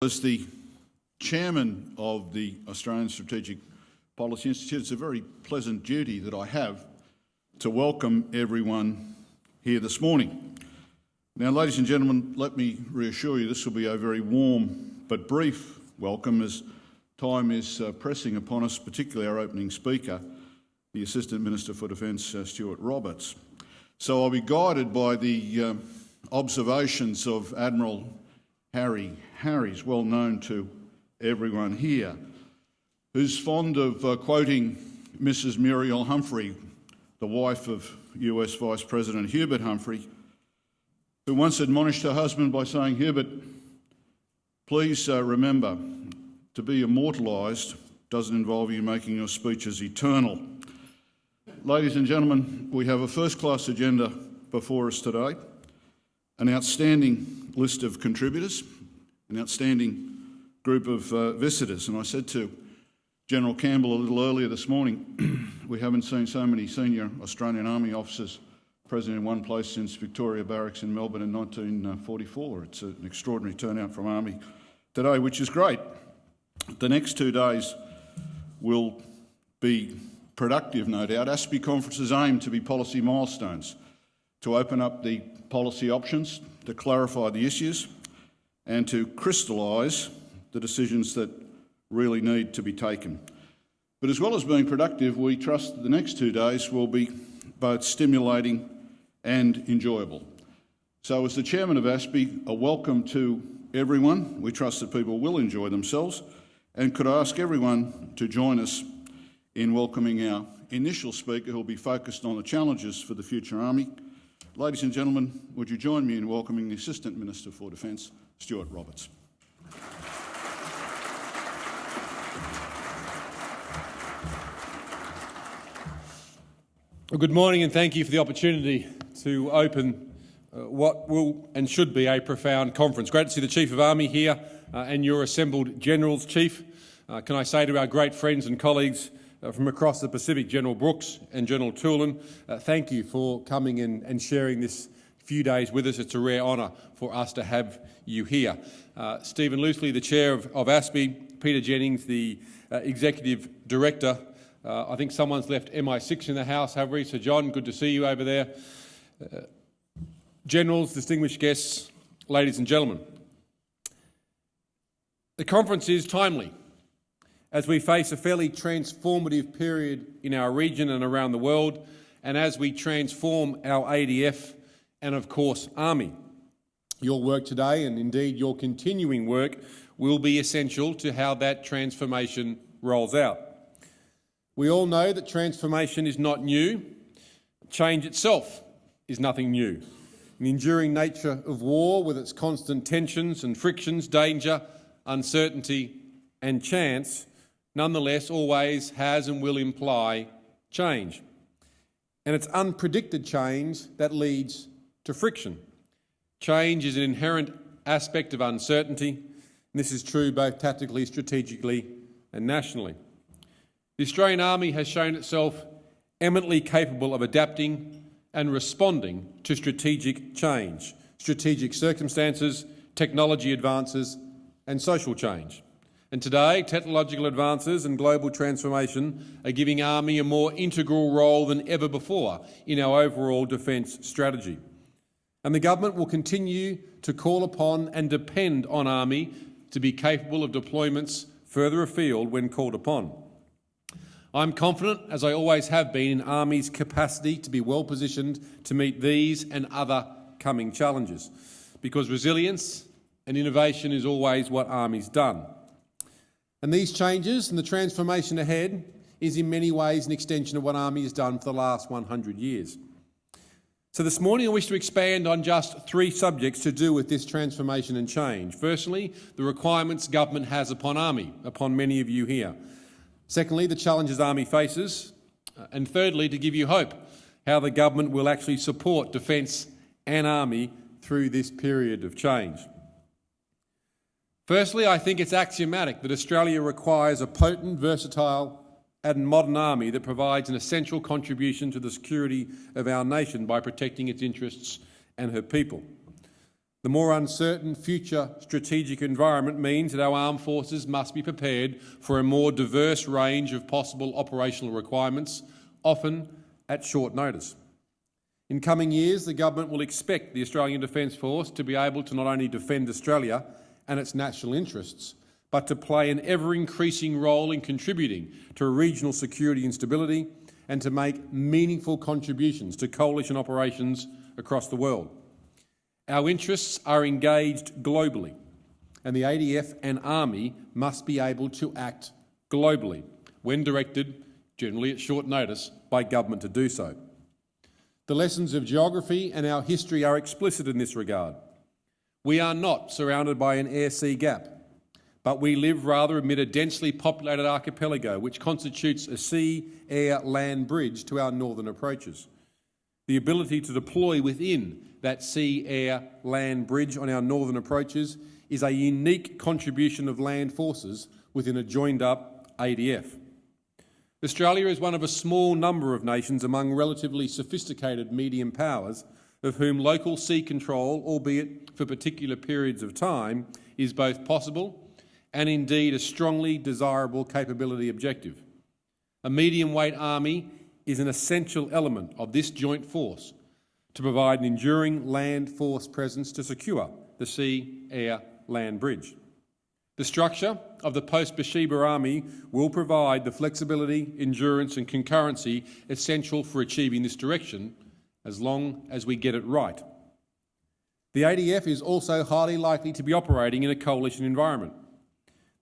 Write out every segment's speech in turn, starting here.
As the chairman of the Australian Strategic Policy Institute, it's a very pleasant duty that I have to welcome everyone here this morning. Now, ladies and gentlemen, let me reassure you this will be a very warm but brief welcome as time is pressing upon us, particularly our opening speaker, the Assistant Minister for Defence, Stuart Roberts. So I'll be guided by the observations of Admiral Harries, well known to everyone here, who's fond of quoting Mrs. Muriel Humphrey, the wife of US Vice President Hubert Humphrey, who once admonished her husband by saying, "Hubert, please remember, to be immortalised doesn't involve you making your speeches eternal." Ladies and gentlemen, we have a first-class agenda before us today, an outstanding list of contributors, an outstanding group of visitors. And I said to General Campbell a little earlier this morning, we haven't seen so many senior Australian Army officers present in one place since Victoria Barracks in Melbourne in 1944. It's an extraordinary turnout from Army today, which is great. The next 2 days will be productive, no doubt. ASPI conferences aim to be policy milestones, to open up the policy options, to clarify the issues and to crystallise the decisions that really need to be taken. But as well as being productive, we trust that the next 2 days will be both stimulating and enjoyable. So as the chairman of ASPI, a welcome to everyone. We trust that people will enjoy themselves, and could I ask everyone to join us in welcoming our initial speaker, who will be focused on the challenges for the future Army. Ladies and gentlemen, would you join me in welcoming the Assistant Minister for Defence, Stuart Roberts. Well, good morning, and thank you for the opportunity to open what will and should be a profound conference. Great to see the Chief of Army here and your assembled Generals, Chief. Can I say to our great friends and colleagues from across the Pacific, General Brooks and General Toolan, thank you for coming in and sharing this few days with us. It's a rare honour for us to have you here. Stephen Loosley, the Chair of ASPI, Peter Jennings, the Executive Director. I think someone's left MI6 in the house, have we? So John, good to see you over there. Generals, distinguished guests, ladies and gentlemen. The conference is timely as we face a fairly transformative period in our region and around the world, and as we transform our ADF and, of course, Army. Your work today, and indeed your continuing work, will be essential to how that transformation rolls out. We all know that transformation is not new. Change itself is nothing new. The enduring nature of war, with its constant tensions and frictions, danger, uncertainty and chance, nonetheless always has and will imply change. And it's unpredicted change that leads to friction. Change is an inherent aspect of uncertainty, and this is true both tactically, strategically and nationally. The Australian Army has shown itself eminently capable of adapting and responding to strategic change, strategic circumstances, technology advances and social change. And today, technological advances and global transformation are giving Army a more integral role than ever before in our overall defence strategy. And the government will continue to call upon and depend on Army to be capable of deployments further afield when called upon. I'm confident, as I always have been, in Army's capacity to be well positioned to meet these and other coming challenges, because resilience and innovation is always what Army's done. And these changes and the transformation ahead is in many ways an extension of what Army has done for the last 100 years. So this morning I wish to expand on just 3 subjects to do with this transformation and change. Firstly, the requirements government has upon Army, upon many of you here. Secondly, the challenges Army faces. And thirdly, to give you hope, how the government will actually support Defence and Army through this period of change. Firstly, I think it's axiomatic that Australia requires a potent, versatile and modern Army that provides an essential contribution to the security of our nation by protecting its interests and her people. The more uncertain future strategic environment means that our armed forces must be prepared for a more diverse range of possible operational requirements, often at short notice. In coming years, the government will expect the Australian Defence Force to be able to not only defend Australia and its national interests, but to play an ever-increasing role in contributing to regional security and stability and to make meaningful contributions to coalition operations across the world. Our interests are engaged globally, and the ADF and Army must be able to act globally when directed, generally at short notice, by government to do so. The lessons of geography and our history are explicit in this regard. We are not surrounded by an air-sea gap, but we live rather amid a densely populated archipelago which constitutes a sea-air-land bridge to our northern approaches. The ability to deploy within that sea-air-land bridge on our northern approaches is a unique contribution of land forces within a joined-up ADF. Australia is one of a small number of nations among relatively sophisticated medium powers of whom local sea control, albeit for particular periods of time, is both possible and indeed a strongly desirable capability objective. A medium-weight army is an essential element of this joint force to provide an enduring land force presence to secure the sea-air-land bridge. The structure of the post-Bathsheba Army will provide the flexibility, endurance and concurrency essential for achieving this direction, as long as we get it right. The ADF is also highly likely to be operating in a coalition environment.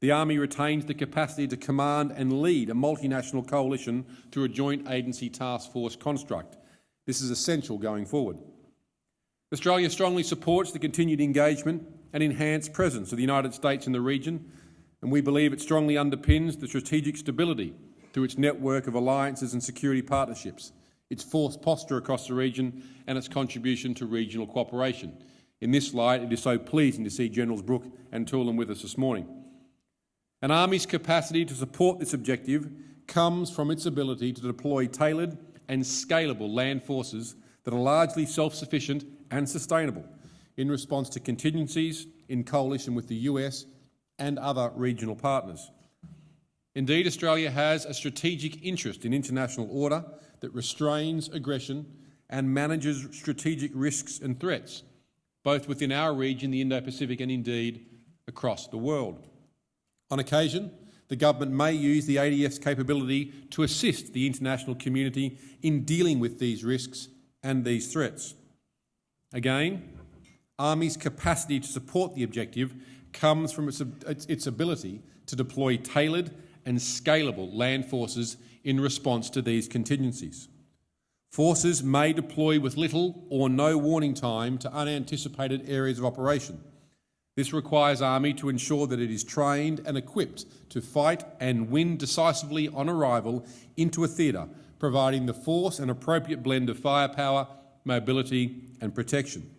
The Army retains the capacity to command and lead a multinational coalition through a joint agency task force construct. This is essential going forward. Australia strongly supports the continued engagement and enhanced presence of the United States in the region, and we believe it strongly underpins the strategic stability through its network of alliances and security partnerships, its force posture across the region and its contribution to regional cooperation. In this light, it is so pleasing to see Generals Brooke and Toolan with us this morning. An Army's capacity to support this objective comes from its ability to deploy tailored and scalable land forces that are largely self-sufficient and sustainable in response to contingencies in coalition with the US and other regional partners. Indeed, Australia has a strategic interest in international order that restrains aggression and manages strategic risks and threats, both within our region, the Indo-Pacific, and indeed across the world. On occasion, the government may use the ADF's capability to assist the international community in dealing with these risks and these threats. Again, Army's capacity to support the objective comes from its ability to deploy tailored and scalable land forces in response to these contingencies. Forces may deploy with little or no warning time to unanticipated areas of operation. This requires Army to ensure that it is trained and equipped to fight and win decisively on arrival into a theatre, providing the force an appropriate blend of firepower, mobility and protection.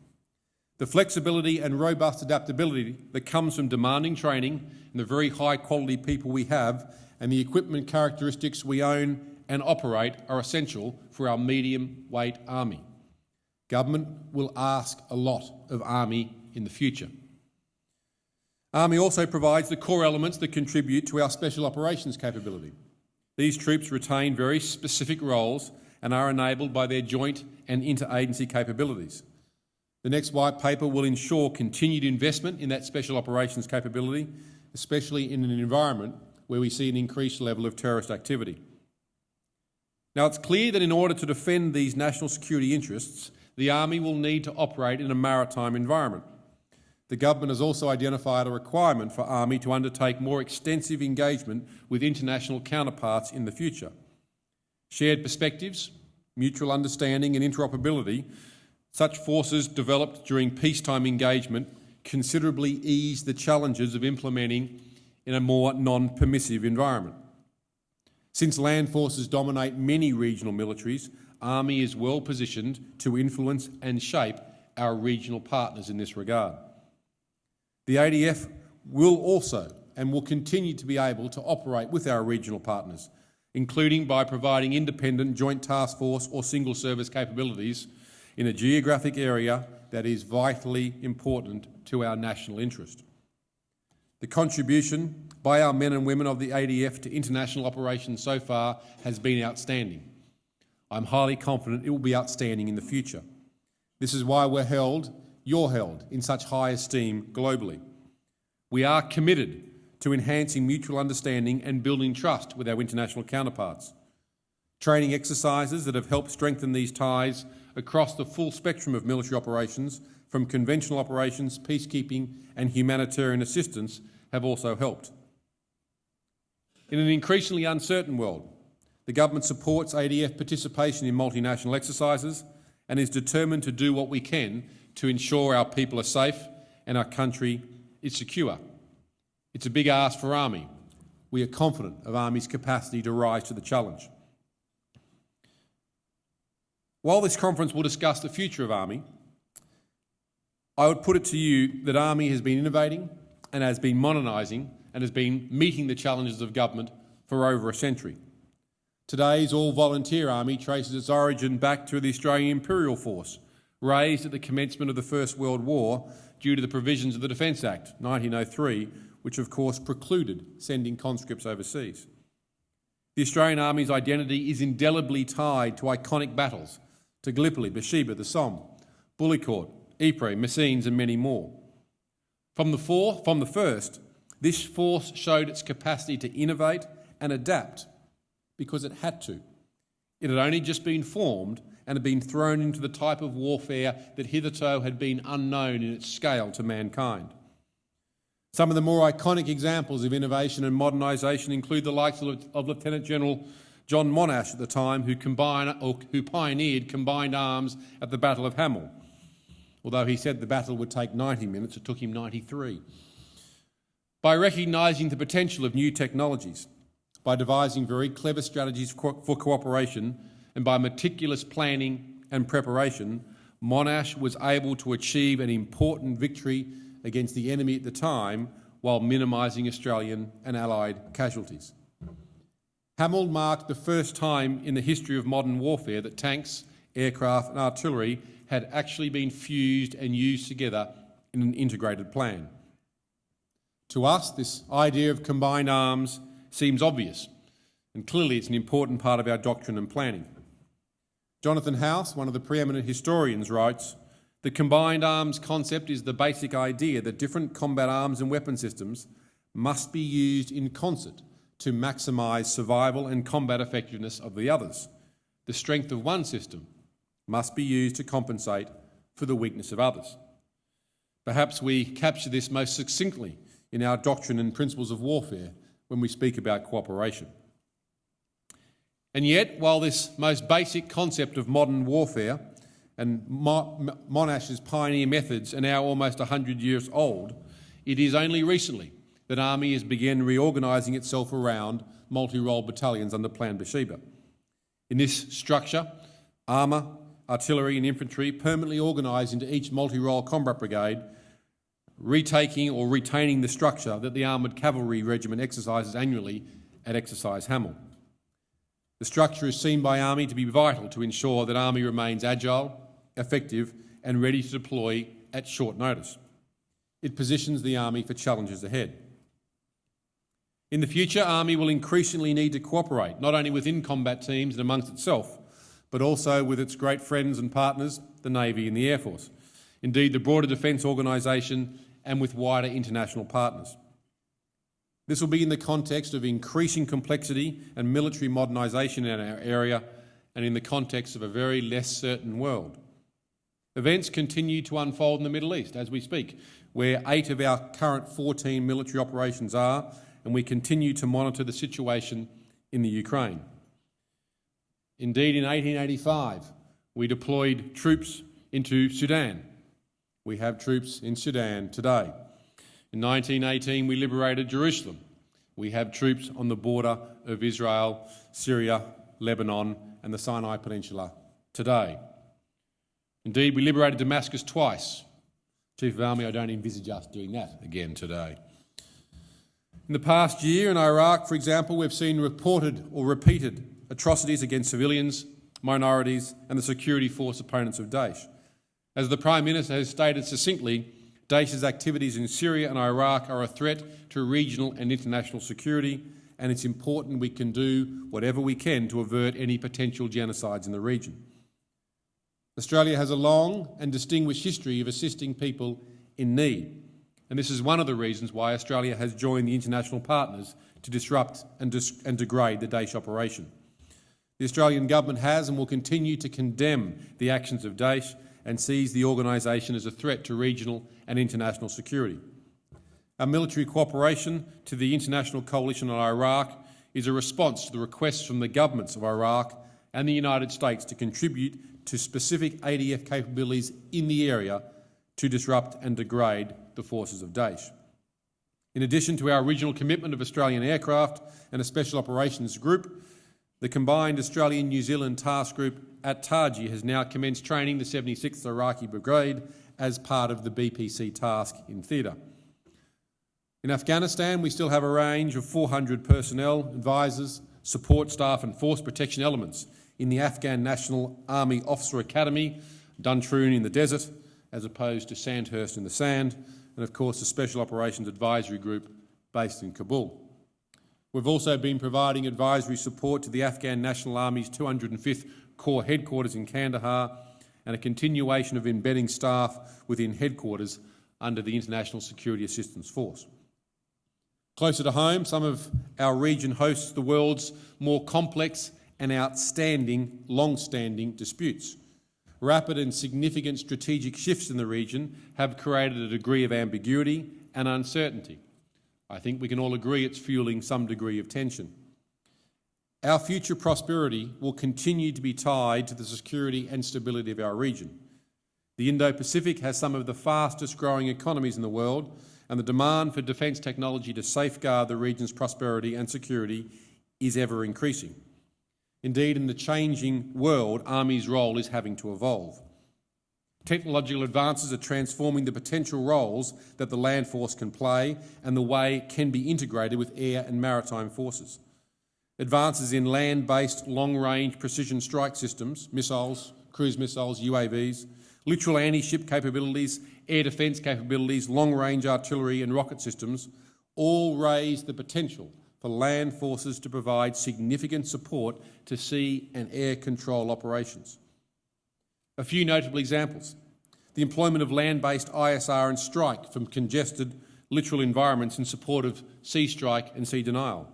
The flexibility and robust adaptability that comes from demanding training and the very high quality people we have and the equipment characteristics we own and operate are essential for our medium-weight Army. Government will ask a lot of Army in the future. Army also provides the core elements that contribute to our special operations capability. These troops retain very specific roles and are enabled by their joint and interagency capabilities. The next white paper will ensure continued investment in that special operations capability, especially in an environment where we see an increased level of terrorist activity. Now, it's clear that in order to defend these national security interests, the Army will need to operate in a maritime environment. The government has also identified a requirement for Army to undertake more extensive engagement with international counterparts in the future. Shared perspectives, mutual understanding and interoperability, such forces developed during peacetime engagement considerably ease the challenges of implementing in a more non-permissive environment. Since land forces dominate many regional militaries, Army is well positioned to influence and shape our regional partners in this regard. The ADF will also and will continue to be able to operate with our regional partners, including by providing independent joint task force or single service capabilities in a geographic area that is vitally important to our national interest. The contribution by our men and women of the ADF to international operations so far has been outstanding. I'm highly confident it will be outstanding in the future. This is why you're held in such high esteem globally. We are committed to enhancing mutual understanding and building trust with our international counterparts. Training exercises that have helped strengthen these ties across the full spectrum of military operations, from conventional operations, peacekeeping and humanitarian assistance, have also helped. In an increasingly uncertain world, the government supports ADF participation in multinational exercises and is determined to do what we can to ensure our people are safe and our country is secure. It's a big ask for Army. We are confident of Army's capacity to rise to the challenge. While this conference will discuss the future of Army, I would put it to you that Army has been innovating and has been modernising and has been meeting the challenges of government for over a century. Today's all-volunteer Army traces its origin back to the Australian Imperial Force, raised at the commencement of the First World War due to the provisions of the Defence Act 1903, which of course precluded sending conscripts overseas. The Australian Army's identity is indelibly tied to iconic battles, to Gallipoli, Beersheba, the Somme, Bullecourt, Ypres, Messines and many more. From the first, this force showed its capacity to innovate and adapt because it had to. It had only just been formed and had been thrown into the type of warfare that hitherto had been unknown in its scale to mankind. Some of the more iconic examples of innovation and modernisation include the likes of Lieutenant General John Monash at the time, who pioneered combined arms at the Battle of Hamel. Although he said the battle would take 90 minutes, it took him 93. By recognising the potential of new technologies, by devising very clever strategies for cooperation, and by meticulous planning and preparation, Monash was able to achieve an important victory against the enemy at the time while minimising Australian and Allied casualties. Hamel marked the first time in the history of modern warfare that tanks, aircraft and artillery had actually been fused and used together in an integrated plan. To us, this idea of combined arms seems obvious, and clearly it's an important part of our doctrine and planning. Jonathan House, one of the preeminent historians, writes, "The combined arms concept is the basic idea that different combat arms and weapon systems must be used in concert to maximise survival and combat effectiveness of the others. The strength of one system must be used to compensate for the weakness of others." Perhaps we capture this most succinctly in our doctrine and principles of warfare when we speak about cooperation. And yet, while this most basic concept of modern warfare and Monash's pioneer methods are now almost 100 years old, it is only recently that Army has begun reorganising itself around multi-role battalions under Plan Beersheba. In this structure, armour, artillery and infantry permanently organised into each multi-role combat brigade, retaking or retaining the structure that the Armoured Cavalry Regiment exercises annually at Exercise Hamel. The structure is seen by Army to be vital to ensure that Army remains agile, effective and ready to deploy at short notice. It positions the Army for challenges ahead. In the future, Army will increasingly need to cooperate, not only within combat teams and amongst itself, but also with its great friends and partners, the Navy and the Air Force, indeed the broader defence organisation and with wider international partners. This will be in the context of increasing complexity and military modernisation in our area and in the context of a very less certain world. Events continue to unfold in the Middle East as we speak, where 8 of our current 14 military operations are, and we continue to monitor the situation in the Ukraine. Indeed, in 1885, we deployed troops into Sudan. We have troops in Sudan today. In 1918, we liberated Jerusalem. We have troops on the border of Israel, Syria, Lebanon and the Sinai Peninsula today. Indeed, we liberated Damascus twice. Chief of Army, I don't envisage us doing that again today. In the past year in Iraq, for example, we've seen reported or repeated atrocities against civilians, minorities and the security force opponents of Daesh. As the Prime Minister has stated succinctly, Daesh's activities in Syria and Iraq are a threat to regional and international security, and it's important we can do whatever we can to avert any potential genocides in the region. Australia has a long and distinguished history of assisting people in need, and this is one of the reasons why Australia has joined the international partners to disrupt and degrade the Daesh operation. The Australian government has and will continue to condemn the actions of Daesh and sees the organisation as a threat to regional and international security. Our military cooperation to the international coalition in Iraq is a response to the requests from the governments of Iraq and the United States to contribute to specific ADF capabilities in the area to disrupt and degrade the forces of Daesh. In addition to our original commitment of Australian aircraft and a Special Operations Group, the combined Australian-New Zealand task group at Taji has now commenced training the 76th Iraqi Brigade as part of the BPC task in theatre. In Afghanistan, we still have a range of 400 personnel, advisors, support staff and force protection elements in the Afghan National Army Officer Academy, Duntroon in the desert, as opposed to Sandhurst in the sand, and of course the Special Operations Advisory Group based in Kabul. We've also been providing advisory support to the Afghan National Army's 205th Corps headquarters in Kandahar and a continuation of embedding staff within headquarters under the International Security Assistance Force. Closer to home, some of our region hosts the world's more complex and outstanding, long-standing disputes. Rapid and significant strategic shifts in the region have created a degree of ambiguity and uncertainty. I think we can all agree it's fueling some degree of tension. Our future prosperity will continue to be tied to the security and stability of our region. The Indo-Pacific has some of the fastest growing economies in the world, and the demand for defence technology to safeguard the region's prosperity and security is ever increasing. Indeed, in the changing world, Army's role is having to evolve. Technological advances are transforming the potential roles that the land force can play and the way it can be integrated with air and maritime forces. Advances in land-based long-range precision strike systems, missiles, cruise missiles, UAVs, literal anti-ship capabilities, air defence capabilities, long-range artillery and rocket systems all raise the potential for land forces to provide significant support to sea and air control operations. A few notable examples: the employment of land-based ISR and strike from congested littoral environments in support of sea strike and sea denial,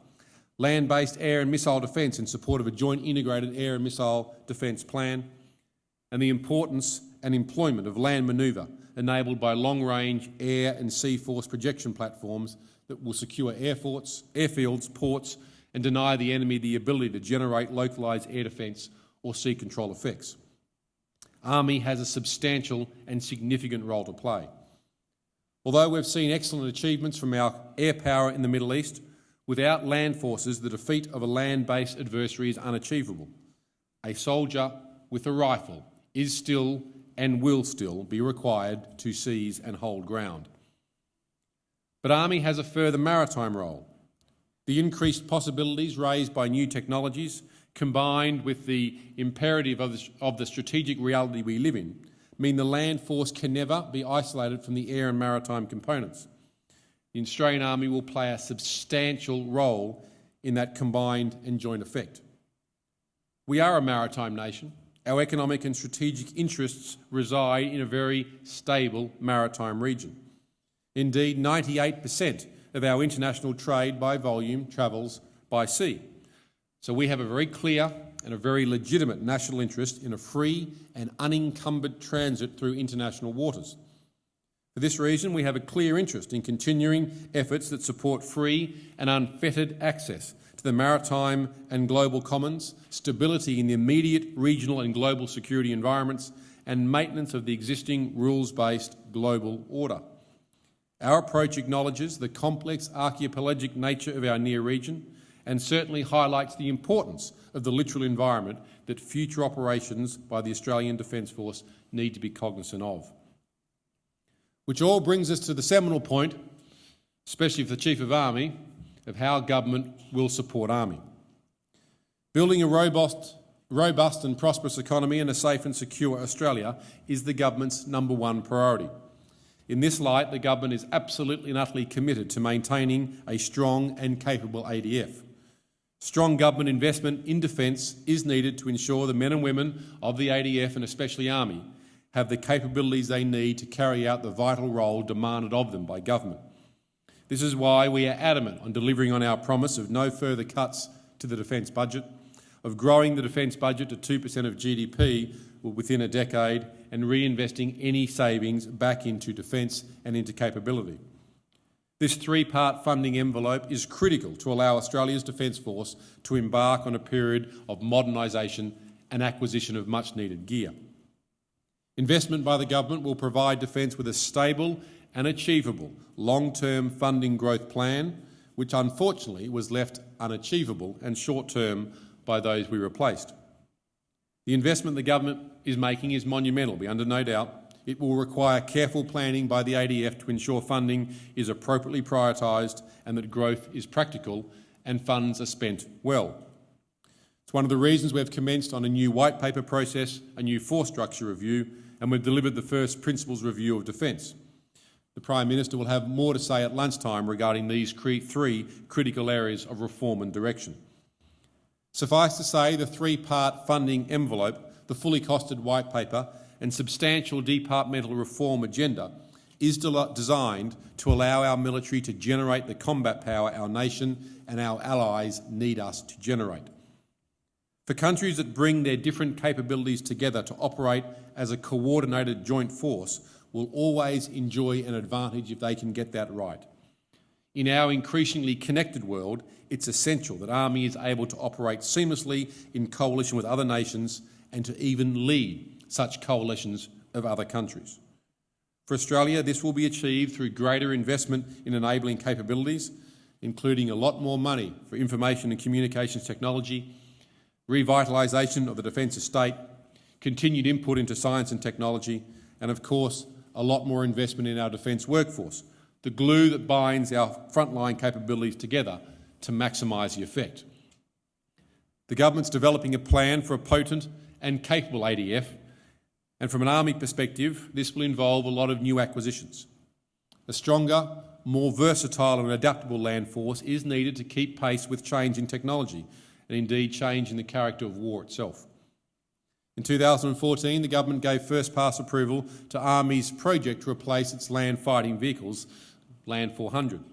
land-based air and missile defence in support of a joint integrated air and missile defence plan, and the importance and employment of land manoeuvre enabled by long-range air and sea force projection platforms that will secure airfields, ports and deny the enemy the ability to generate localised air defence or sea control effects. Army has a substantial and significant role to play. Although we've seen excellent achievements from our air power in the Middle East, without land forces, the defeat of a land-based adversary is unachievable. A soldier with a rifle is still and will still be required to seize and hold ground. But Army has a further maritime role. The increased possibilities raised by new technologies, combined with the imperative of the strategic reality we live in, mean the land force can never be isolated from the air and maritime components. The Australian Army will play a substantial role in that combined and joint effect. We are a maritime nation. Our economic and strategic interests reside in a very stable maritime region. Indeed, 98% of our international trade by volume travels by sea. So we have a very clear and a very legitimate national interest in a free and unencumbered transit through international waters. For this reason, we have a clear interest in continuing efforts that support free and unfettered access to the maritime and global commons, stability in the immediate regional and global security environments, and maintenance of the existing rules-based global order. Our approach acknowledges the complex archipelagic nature of our near region and certainly highlights the importance of the littoral environment that future operations by the Australian Defence Force need to be cognisant of. Which all brings us to the seminal point, especially for the Chief of Army, of how government will support Army. Building a robust A robust and prosperous economy and a safe and secure Australia is the government's #1 priority. In this light, the government is absolutely and utterly committed to maintaining a strong and capable ADF. Strong government investment in defence is needed to ensure the men and women of the ADF, and especially Army, have the capabilities they need to carry out the vital role demanded of them by government. This is why we are adamant on delivering on our promise of no further cuts to the defence budget, of growing the defence budget to 2% of GDP within a decade, and reinvesting any savings back into defence and into capability. This three-part funding envelope is critical to allow Australia's Defence Force to embark on a period of modernisation and acquisition of much-needed gear. Investment by the government will provide Defence with a stable and achievable long-term funding growth plan, which unfortunately was left unachievable and short-term by those we replaced. The investment the government is making is monumental, be under no doubt. It will require careful planning by the ADF to ensure funding is appropriately prioritised and that growth is practical and funds are spent well. It's one of the reasons we've commenced on a new white paper process, a new force structure review, and we've delivered the first principles review of defence. The Prime Minister will have more to say at lunchtime regarding these three critical areas of reform and direction. Suffice to say, the three-part funding envelope, the fully costed white paper and substantial departmental reform agenda is designed to allow our military to generate the combat power our nation and our allies need us to generate. For countries that bring their different capabilities together to operate as a coordinated joint force will always enjoy an advantage if they can get that right. In our increasingly connected world, it's essential that Army is able to operate seamlessly in coalition with other nations and to even lead such coalitions of other countries. For Australia, this will be achieved through greater investment in enabling capabilities, including a lot more money for information and communications technology, revitalisation of the defence estate, continued input into science and technology, and of course, a lot more investment in our defence workforce, the glue that binds our frontline capabilities together to maximise the effect. The government's developing a plan for a potent and capable ADF, and from an Army perspective, this will involve a lot of new acquisitions. A stronger, more versatile and adaptable land force is needed to keep pace with change in technology and indeed change in the character of war itself. In 2014, the government gave first-pass approval to Army's project to replace its land fighting vehicles, Land 400.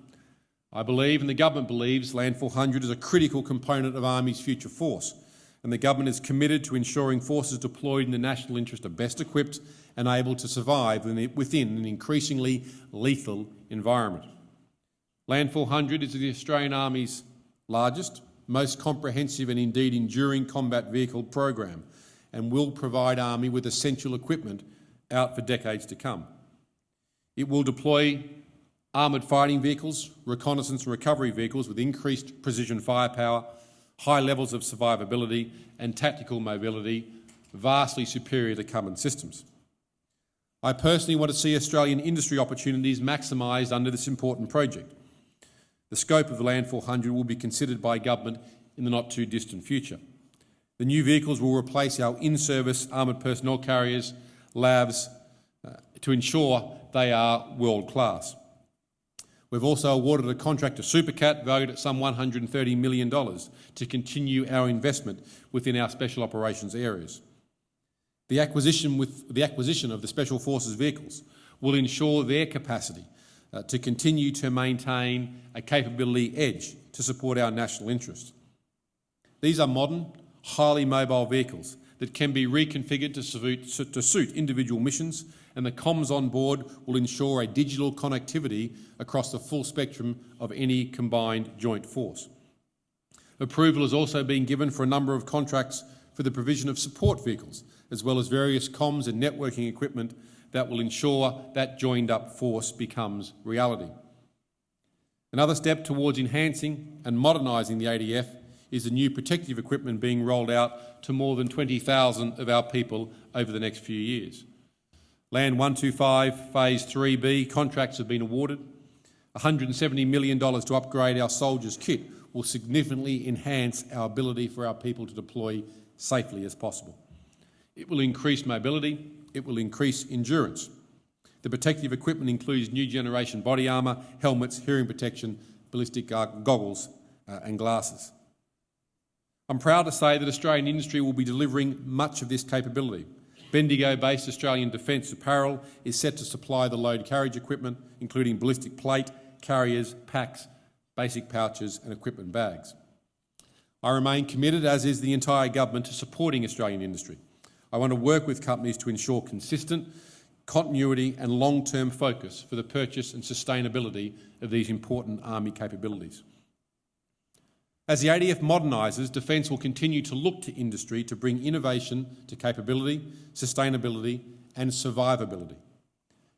I believe, and the government believes, Land 400 is a critical component of Army's future force, and the government is committed to ensuring forces deployed in the national interest are best equipped and able to survive within an increasingly lethal environment. Land 400 is the Australian Army's largest, most comprehensive and indeed enduring combat vehicle program, and will provide Army with essential equipment out for decades to come. It will deploy armoured fighting vehicles, reconnaissance and recovery vehicles with increased precision firepower, high levels of survivability and tactical mobility, vastly superior to current systems. I personally want to see Australian industry opportunities maximised under this important project. The scope of the Land 400 will be considered by government in the not-too-distant future. The new vehicles will replace our in-service armoured personnel carriers, LAVs, to ensure they are world-class. We've also awarded a contract to Supercat valued at some $130 million to continue our investment within our special operations areas. The acquisition of the Special Forces vehicles will ensure their capacity to continue to maintain a capability edge to support our national interest. These are modern, highly mobile vehicles that can be reconfigured to suit individual missions, and the comms on board will ensure a digital connectivity across the full spectrum of any combined joint force. Approval has also been given for a number of contracts for the provision of support vehicles, as well as various comms and networking equipment that will ensure that joined-up force becomes reality. Another step towards enhancing and modernising the ADF is the new protective equipment being rolled out to more than 20,000 of our people over the next few years. Land 125 Phase 3B contracts have been awarded. $170 million to upgrade our soldiers' kit will significantly enhance our ability for our people to deploy safely as possible. It will increase mobility, it will increase endurance. The protective equipment includes new generation body armour, helmets, hearing protection, ballistic goggles and glasses. I'm proud to say that Australian industry will be delivering much of this capability. Bendigo-based Australian Defence Apparel is set to supply the load carriage equipment, including ballistic plate, carriers, packs, basic pouches and equipment bags. I remain committed, as is the entire government, to supporting Australian industry. I want to work with companies to ensure consistent continuity and long-term focus for the purchase and sustainability of these important Army capabilities. As the ADF modernises, Defence will continue to look to industry to bring innovation to capability, sustainability and survivability.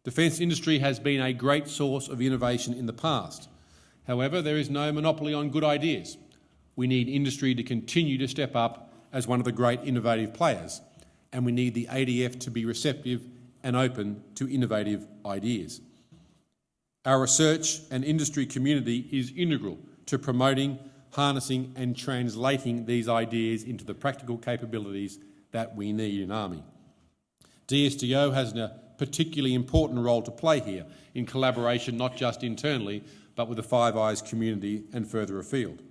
Defence industry has been a great source of innovation in the past. However, there is no monopoly on good ideas. We need industry to continue to step up as one of the great innovative players, and we need the ADF to be receptive and open to innovative ideas. Our research and industry community is integral to promoting, harnessing and translating these ideas into the practical capabilities that we need in Army. DSTO has a particularly important role to play here in collaboration not just internally but with the Five Eyes community and further afield.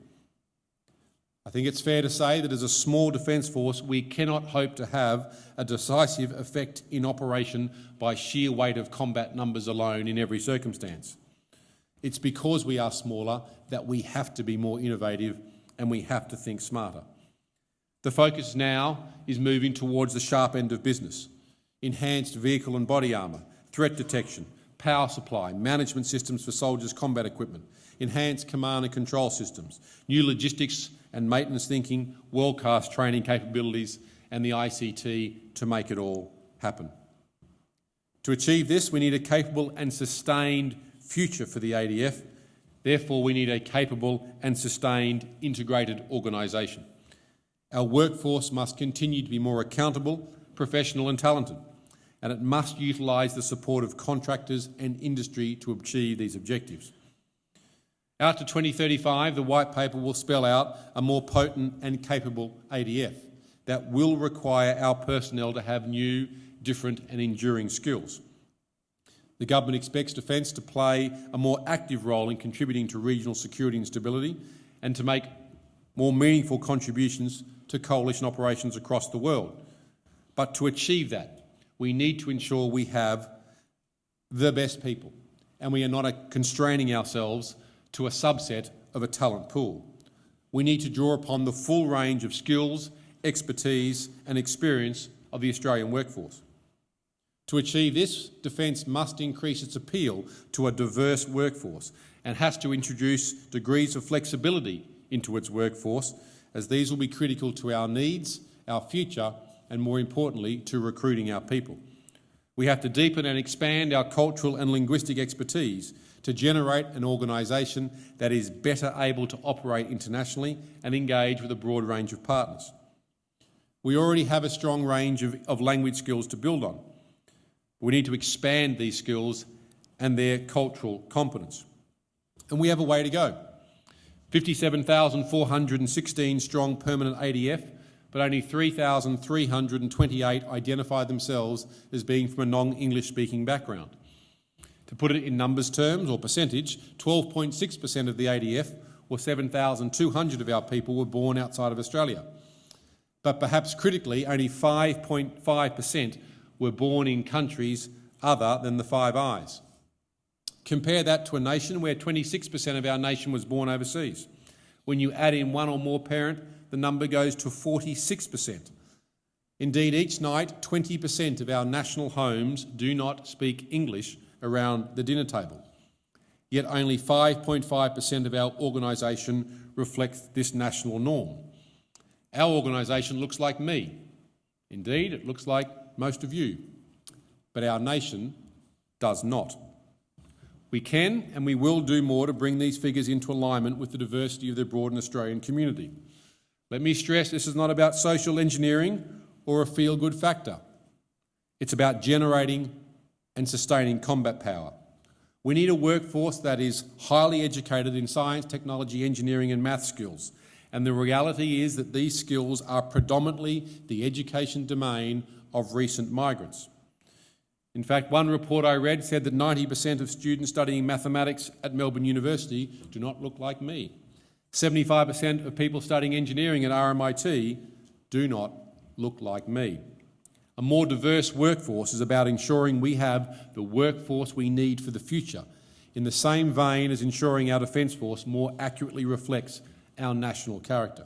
I think it's fair to say that as a small defence force we cannot hope to have a decisive effect in operation by sheer weight of combat numbers alone in every circumstance. It's because we are smaller that we have to be more innovative and we have to think smarter. The focus now is moving towards the sharp end of business. Enhanced vehicle and body armour, threat detection, power supply, management systems for soldiers' combat equipment, enhanced command and control systems, new logistics and maintenance thinking, world-class training capabilities and the ICT to make it all happen. To achieve this, we need a capable and sustained future for the ADF. Therefore, we need a capable and sustained integrated organisation. Our workforce must continue to be more accountable, professional and talented, and it must utilise the support of contractors and industry to achieve these objectives. Out to 2035, the White Paper will spell out a more potent and capable ADF that will require our personnel to have new, different and enduring skills. The government expects Defence to play a more active role in contributing to regional security and stability and to make more meaningful contributions to coalition operations across the world. But to achieve that, we need to ensure we have the best people and we are not constraining ourselves to a subset of a talent pool. We need to draw upon the full range of skills, expertise and experience of the Australian workforce. To achieve this, Defence must increase its appeal to a diverse workforce and has to introduce degrees of flexibility into its workforce, as these will be critical to our needs, our future and, more importantly, to recruiting our people. We have to deepen and expand our cultural and linguistic expertise to generate an organisation that is better able to operate internationally and engage with a broad range of partners. We already have a strong range of language skills to build on. We need to expand these skills and their cultural competence. And we have a way to go. 57,416 strong permanent ADF, but only 3,328 identify themselves as being from a non-English speaking background. To put it in numbers terms or percentage, 12.6% of the ADF, or 7,200 of our people, were born outside of Australia. But perhaps critically, only 5.5% were born in countries other than the Five Eyes. Compare that to a nation where 26% of our nation was born overseas. When you add in one or more parent, the number goes to 46%. Indeed, each night, 20% of our national homes do not speak English around the dinner table. Yet only 5.5% of our organisation reflects this national norm. Our organisation looks like me. Indeed, it looks like most of you, but our nation does not. We can and we will do more to bring these figures into alignment with the diversity of the broader Australian community. Let me stress this is not about social engineering or a feel-good factor. It's about generating and sustaining combat power. We need a workforce that is highly educated in science, technology, engineering and math skills And the reality is that these skills are predominantly the education domain of recent migrants. In fact, one report I read said that 90% of students studying mathematics at Melbourne University do not look like me. 75% of people studying engineering at RMIT do not look like me. A more diverse workforce is about ensuring we have the workforce we need for the future, in the same vein as ensuring our Defence Force more accurately reflects our national character.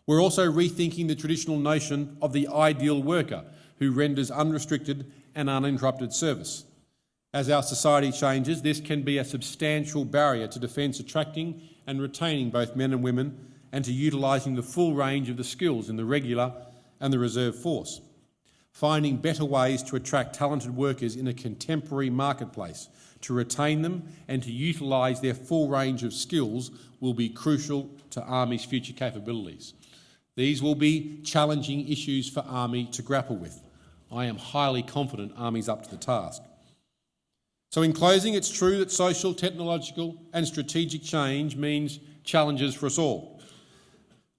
We're also rethinking the traditional notion of the ideal worker who renders unrestricted and uninterrupted service. As our society changes, this can be a substantial barrier to Defence attracting and retaining both men and women, and to utilising the full range of the skills in the regular and the reserve force. Finding better ways to attract talented workers in a contemporary marketplace, to retain them and to utilise their full range of skills will be crucial to Army's future capabilities. These will be challenging issues for Army to grapple with. I am highly confident Army's up to the task. So in closing, it's true that social, technological and strategic change means challenges for us all.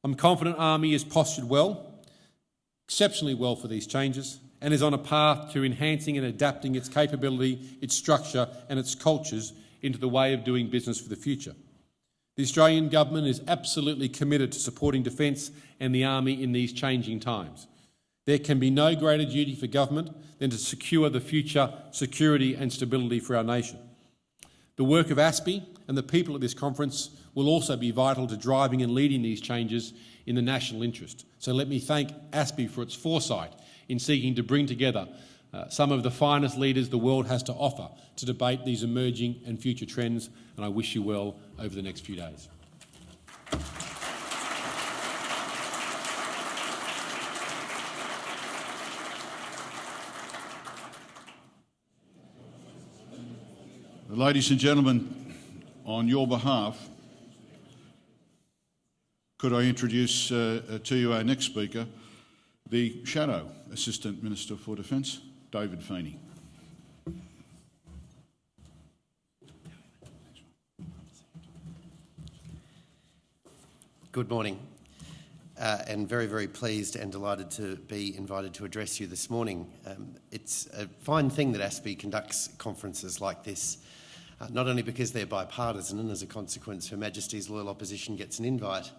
I'm confident Army is postured well, exceptionally well for these changes, and is on a path to enhancing and adapting its capability, its structure and its cultures into the way of doing business for the future. The Australian Government is absolutely committed to supporting Defence and the Army in these changing times. There can be no greater duty for government than to secure the future security and stability for our nation. The work of ASPI and the people at this conference will also be vital to driving and leading these changes in the national interest. So let me thank ASPI for its foresight in seeking to bring together some of the finest leaders the world has to offer to debate these emerging and future trends, and I wish you well over the next few days. Ladies and gentlemen, on your behalf, could I introduce to you our next speaker, the Shadow Assistant Minister for Defence, David Feeney. Good morning, and very, very pleased and delighted to be invited to address you this morning. It's a fine thing that ASPI conducts conferences like this, not only because they're bipartisan and as a consequence Her Majesty's Loyal Opposition gets an invite,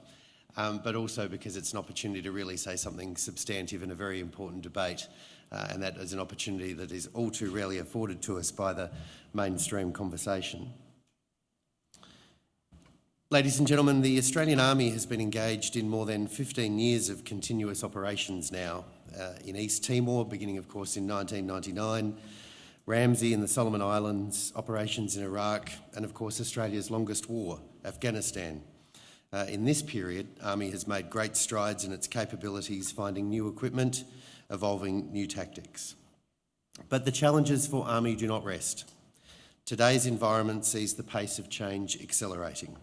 but also because it's an opportunity to really say something substantive in a very important debate, and that is an opportunity that is all too rarely afforded to us by the mainstream conversation. Ladies and gentlemen, the Australian Army has been engaged in more than 15 years of continuous operations now, in East Timor, beginning of course in 1999, Ramsey in the Solomon Islands, operations in Iraq, and of course Australia's longest war, Afghanistan. In this period, Army has made great strides in its capabilities, finding new equipment, evolving new tactics. But the challenges for Army do not rest. Today's environment sees the pace of change accelerating.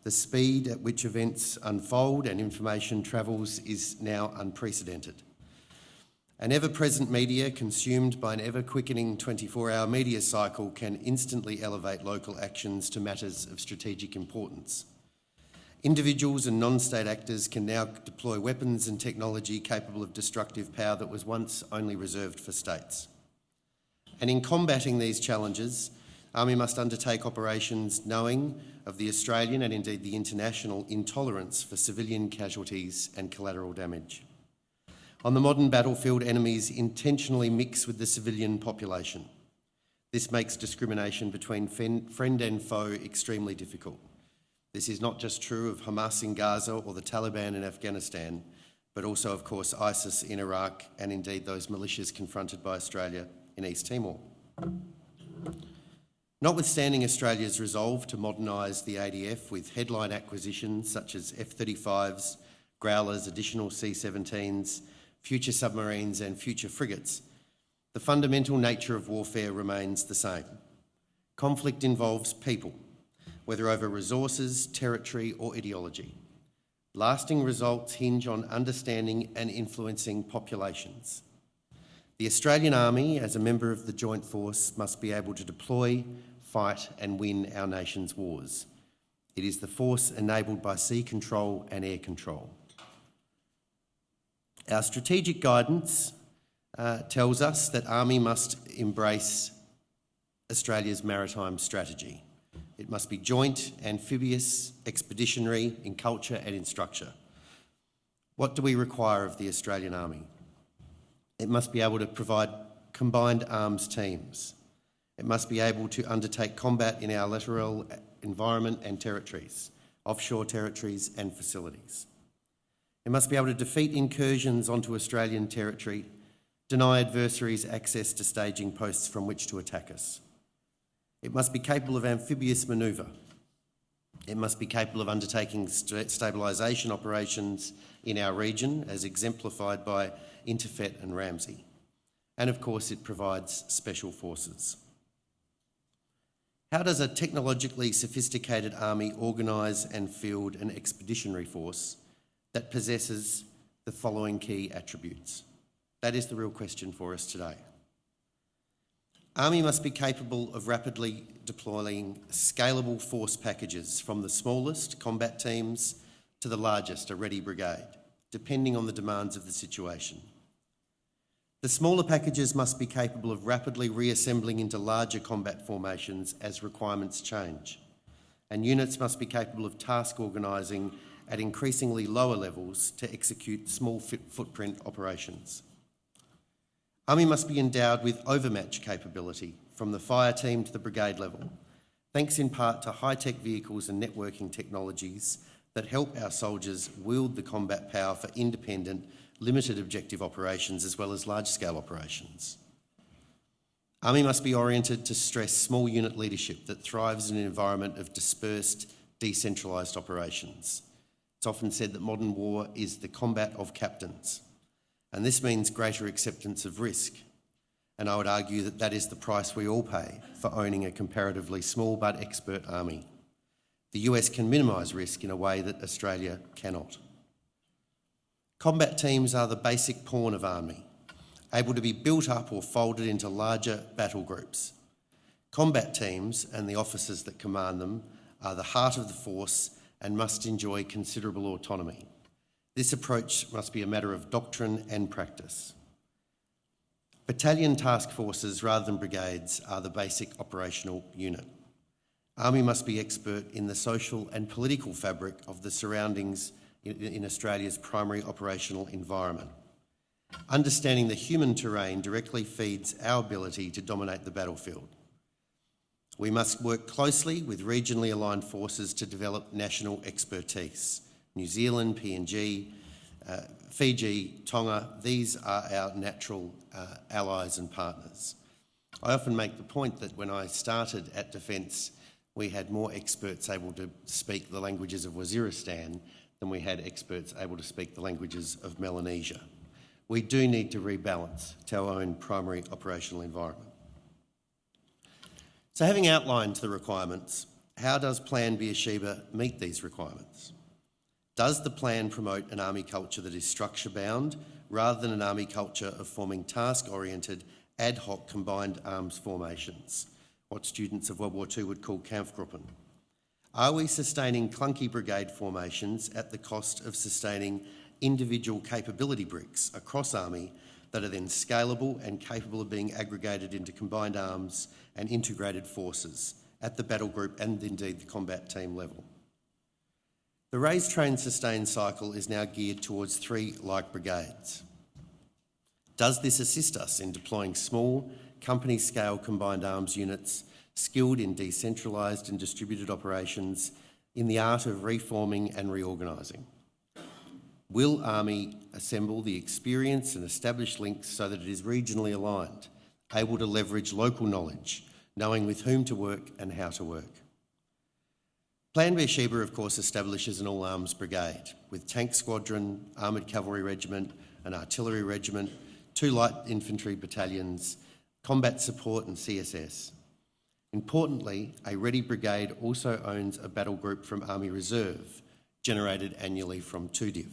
The speed at which events unfold and information travels is now unprecedented. An ever-present media consumed by an ever-quickening 24-hour media cycle can instantly elevate local actions to matters of strategic importance. Individuals and non-state actors can now deploy weapons and technology capable of destructive power that was once only reserved for states. And in combating these challenges, Army must undertake operations knowing of the Australian and indeed the international intolerance for civilian casualties and collateral damage. On the modern battlefield, enemies intentionally mix with the civilian population. This makes discrimination between friend and foe extremely difficult. This is not just true of Hamas in Gaza or the Taliban in Afghanistan, but also, of course, ISIS in Iraq and indeed those militias confronted by Australia in East Timor. Notwithstanding Australia's resolve to modernise the ADF with headline acquisitions such as F-35s, Growlers, additional C-17s, future submarines and future frigates, the fundamental nature of warfare remains the same. Conflict involves people, whether over resources, territory or ideology. Lasting results hinge on understanding and influencing populations. The Australian Army, as a member of the Joint Force, must be able to deploy, fight and win our nation's wars. It is the force enabled by sea control and air control. Our strategic guidance tells us that Army must embrace Australia's maritime strategy. It must be joint, amphibious, expeditionary in culture and in structure. What do we require of the Australian Army? It must be able to provide combined arms teams. It must be able to undertake combat in our littoral environment and territories, offshore territories and facilities. It must be able to defeat incursions onto Australian territory, deny adversaries access to staging posts from which to attack us. It must be capable of amphibious manoeuvre. It must be capable of undertaking stabilisation operations in our region, as exemplified by Interfet and Ramsey. And of course, it provides special forces. How does a technologically sophisticated army organise and field an expeditionary force that possesses the following key attributes? That is the real question for us today. Army must be capable of rapidly deploying scalable force packages from the smallest combat teams to the largest, a ready brigade, depending on the demands of the situation. The smaller packages must be capable of rapidly reassembling into larger combat formations as requirements change, and units must be capable of task organising at increasingly lower levels to execute small footprint operations. Army must be endowed with overmatch capability from the fire team to the brigade level, thanks in part to high-tech vehicles and networking technologies that help our soldiers wield the combat power for independent, limited objective operations as well as large-scale operations. Army must be oriented to stress small unit leadership that thrives in an environment of dispersed, decentralised operations. It's often said that modern war is the combat of captains, and this means greater acceptance of risk. And I would argue that that is the price we all pay for owning a comparatively small but expert army. The US can minimise risk in a way that Australia cannot. Combat teams are the basic pawn of army, able to be built up or folded into larger battle groups. Combat teams and the officers that command them are the heart of the force and must enjoy considerable autonomy. This approach must be a matter of doctrine and practice. Battalion task forces rather than brigades are the basic operational unit. Army must be expert in the social and political fabric of the surroundings in Australia's primary operational environment. Understanding the human terrain directly feeds our ability to dominate the battlefield. We must work closely with regionally aligned forces to develop national expertise. New Zealand, PNG, Fiji, Tonga, these are our natural allies and partners. I often make the point that when I started at Defence, we had more experts able to speak the languages of Waziristan than we had experts able to speak the languages of Melanesia. We do need to rebalance to our own primary operational environment. So having outlined the requirements, how does Plan Beersheba meet these requirements? Does the plan promote an army culture that is structure-bound rather than an army culture of forming task-oriented, ad hoc combined arms formations, what students of World War II would call Kampfgruppen? Are we sustaining clunky brigade formations at the cost of sustaining individual capability bricks across Army that are then scalable and capable of being aggregated into combined arms and integrated forces at the battle group and indeed the combat team level? The raise, train, sustain cycle is now geared towards 3 like brigades. Does this assist us in deploying small, company-scale combined arms units skilled in decentralised and distributed operations in the art of reforming and reorganising? Will Army assemble the experience and establish links so that it is regionally aligned, able to leverage local knowledge, knowing with whom to work and how to work? Plan Beersheba, of course, establishes an all-arms brigade with tank squadron, armoured cavalry regiment, an artillery regiment, 2 light infantry battalions, combat support and CSS. Importantly, a ready brigade also owns a battle group from Army Reserve, generated annually from 2DIV.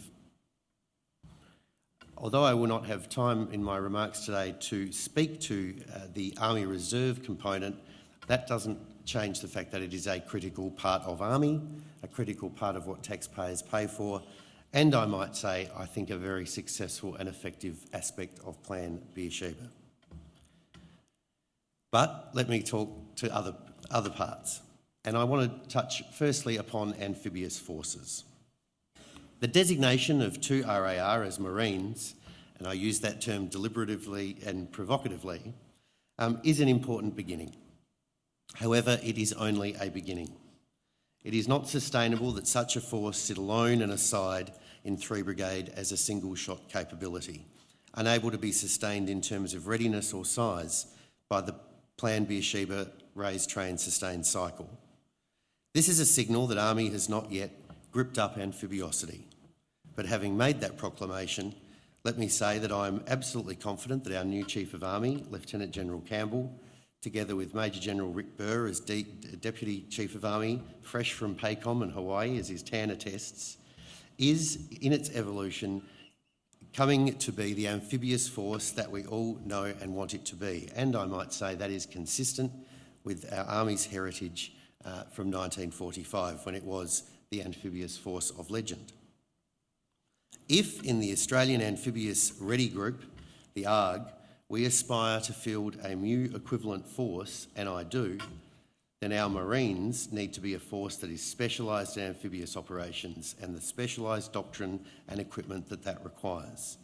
Although I will not have time in my remarks today to speak to the Army Reserve component, that doesn't change the fact that it is a critical part of Army, a critical part of what taxpayers pay for, and I might say, I think, a very successful and effective aspect of Plan Beersheba. But let me talk to other parts, and I want to touch firstly upon amphibious forces. The designation of 2 RAR as Marines, and I use that term deliberatively and provocatively, is an important beginning. However, it is only a beginning. It is not sustainable that such a force sit alone and aside in 3 Brigade as a single-shot capability, unable to be sustained in terms of readiness or size by the Plan Beersheba raise, train, sustain cycle. This is a signal that Army has not yet gripped up amphibiosity. But having made that proclamation, let me say that I'm absolutely confident that our new Chief of Army, Lieutenant General Campbell, together with Major General Rick Burr as Deputy Chief of Army, fresh from PACOM and Hawaii as his TAN attests, is, in its evolution, coming to be the amphibious force that we all know and want it to be. And I might say that is consistent with our Army's heritage from 1945, when it was the amphibious force of legend. If in the Australian Amphibious Ready Group, the ARG, we aspire to field a MU equivalent force, and I do, then our Marines need to be a force that is specialised in amphibious operations and the specialised doctrine and equipment that requires.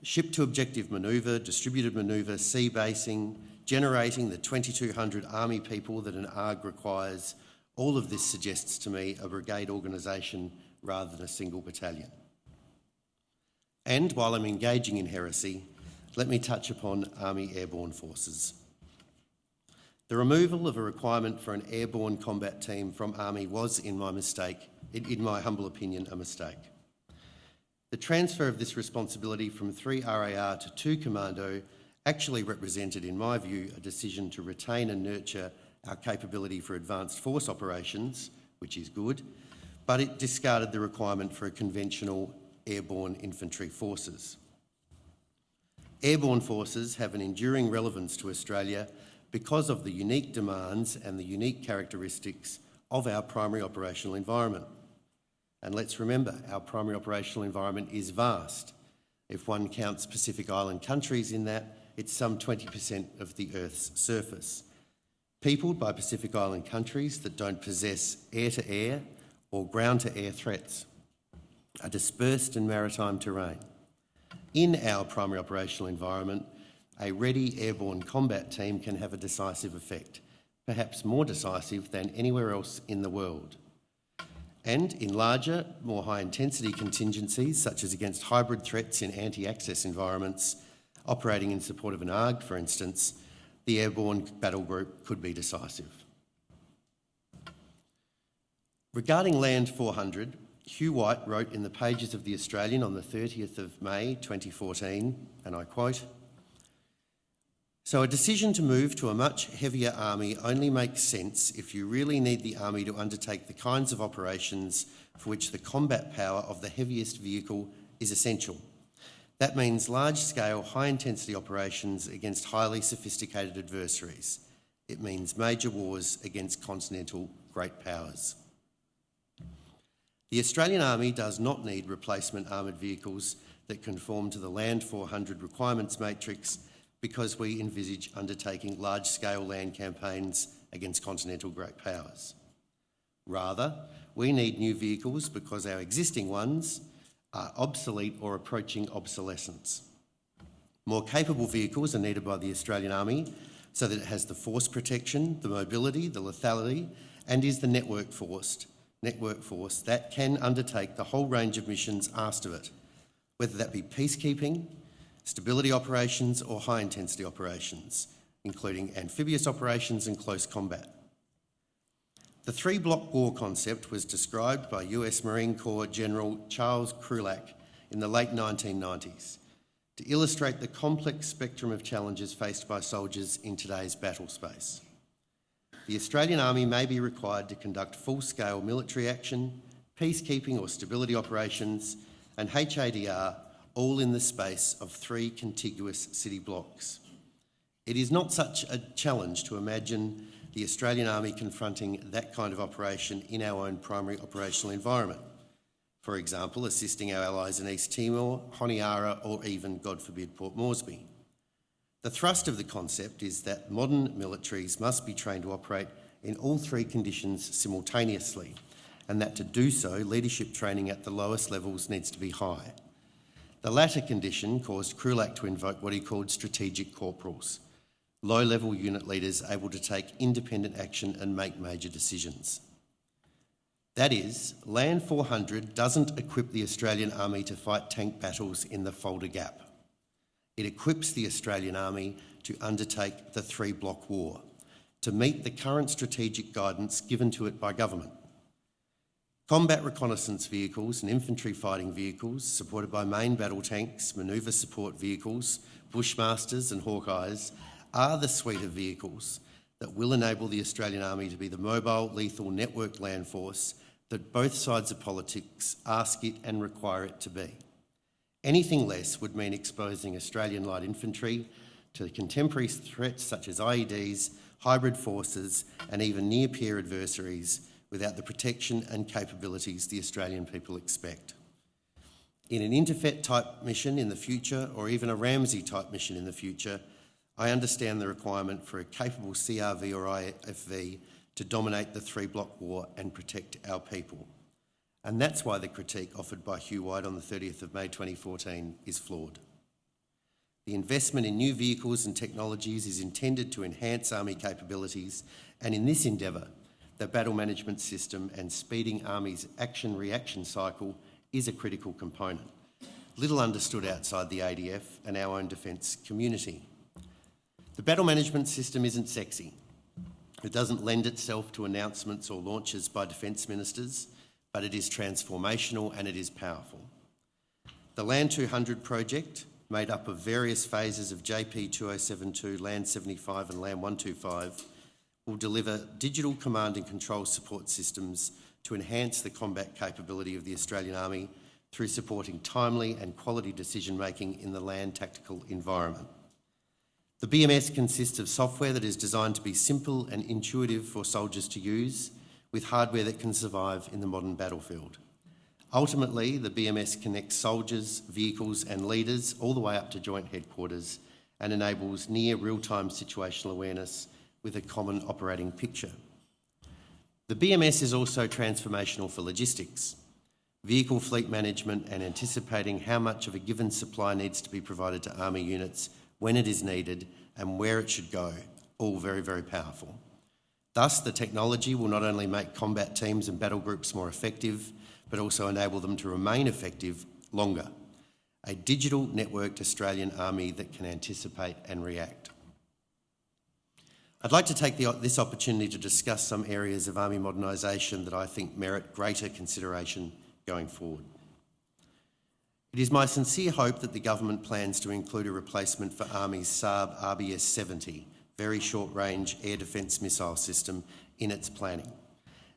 Ship to objective manoeuvre, distributed manoeuvre, sea basing, generating the 2,200 Army people that an ARG requires, all of this suggests to me a brigade organisation rather than a single battalion. And while I'm engaging in heresy, let me touch upon Army Airborne Forces. The removal of a requirement for an airborne combat team from Army was, in my humble opinion, a mistake. The transfer of this responsibility from 3 RAR to 2 Commando actually represented, in my view, a decision to retain and nurture our capability for advanced force operations, which is good, but it discarded the requirement for a conventional airborne infantry forces. Airborne forces have an enduring relevance to Australia because of the unique demands and the unique characteristics of our primary operational environment. And let's remember, our primary operational environment is vast. If one counts Pacific Island countries in that, it's some 20% of the Earth's surface, peopled by Pacific Island countries that don't possess air-to-air or ground-to-air threats, a dispersed and maritime terrain. In our primary operational environment, a ready airborne combat team can have a decisive effect, perhaps more decisive than anywhere else in the world. And in larger, more high-intensity contingencies, such as against hybrid threats in anti-access environments, operating in support of an ARG, for instance, the airborne battle group could be decisive. Regarding Land 400, Hugh White wrote in the pages of The Australian on the 30th of May 2014, and I quote, "So a decision to move to a much heavier Army only makes sense if you really need the Army to undertake the kinds of operations for which the combat power of the heaviest vehicle is essential. That means large-scale, high-intensity operations against highly sophisticated adversaries. It means major wars against continental great powers." The Australian Army does not need replacement armoured vehicles that conform to the Land 400 requirements matrix because we envisage undertaking large-scale land campaigns against continental great powers. Rather, we need new vehicles because our existing ones are obsolete or approaching obsolescence. More capable vehicles are needed by the Australian Army so that it has the force protection, the mobility, the lethality, and is the network force that can undertake the whole range of missions asked of it, whether that be peacekeeping, stability operations or high-intensity operations, including amphibious operations and close combat. The 3-block war concept was described by US Marine Corps General Charles Krulak in the late 1990s to illustrate the complex spectrum of challenges faced by soldiers in today's battle space. The Australian Army may be required to conduct full-scale military action, peacekeeping or stability operations, and HADR, all in the space of 3 contiguous city blocks. It is not such a challenge to imagine the Australian Army confronting that kind of operation in our own primary operational environment. For example, assisting our allies in East Timor, Honiara, or even, God forbid, Port Moresby. The thrust of the concept is that modern militaries must be trained to operate in all three conditions simultaneously, and that to do so, leadership training at the lowest levels needs to be high. The latter condition caused Krulak to invoke what he called strategic corporals, low-level unit leaders able to take independent action and make major decisions. That is, Land 400 doesn't equip the Australian Army to fight tank battles in the Folder Gap. It equips the Australian Army to undertake the three-block war, to meet the current strategic guidance given to it by government. Combat reconnaissance vehicles and infantry fighting vehicles, supported by main battle tanks, manoeuvre support vehicles, Bushmasters and Hawkeyes, are the suite of vehicles that will enable the Australian Army to be the mobile, lethal, networked land force that both sides of politics ask it and require it to be. Anything less would mean exposing Australian light infantry to contemporary threats such as IEDs, hybrid forces, and even near-peer adversaries without the protection and capabilities the Australian people expect. In an Interfet-type mission in the future, or even a Ramsey-type mission in the future, I understand the requirement for a capable CRV or IFV to dominate the three-block war and protect our people. And that's why the critique offered by Hugh White on the 30th of May 2014 is flawed. The investment in new vehicles and technologies is intended to enhance Army capabilities, and in this endeavour, the battle management system and speeding Army's action-reaction cycle is a critical component, little understood outside the ADF and our own defence community. The battle management system isn't sexy. It doesn't lend itself to announcements or launches by defence ministers, but it is transformational and it is powerful. The Land 200 project, made up of various phases of JP 2072, Land 75 and Land 125, will deliver digital command and control support systems to enhance the combat capability of the Australian Army through supporting timely and quality decision-making in the land tactical environment. The BMS consists of software that is designed to be simple and intuitive for soldiers to use, with hardware that can survive in the modern battlefield. Ultimately, the BMS connects soldiers, vehicles and leaders all the way up to Joint Headquarters and enables near real-time situational awareness with a common operating picture. The BMS is also transformational for logistics, vehicle fleet management and anticipating how much of a given supply needs to be provided to Army units when it is needed and where it should go, all very, very powerful. Thus, the technology will not only make combat teams and battle groups more effective, but also enable them to remain effective longer. A digital networked Australian Army that can anticipate and react. I'd like to take this opportunity to discuss some areas of Army modernisation that I think merit greater consideration going forward. It is my sincere hope that the government plans to include a replacement for Army's Saab RBS-70, very short-range air defence missile system, in its planning,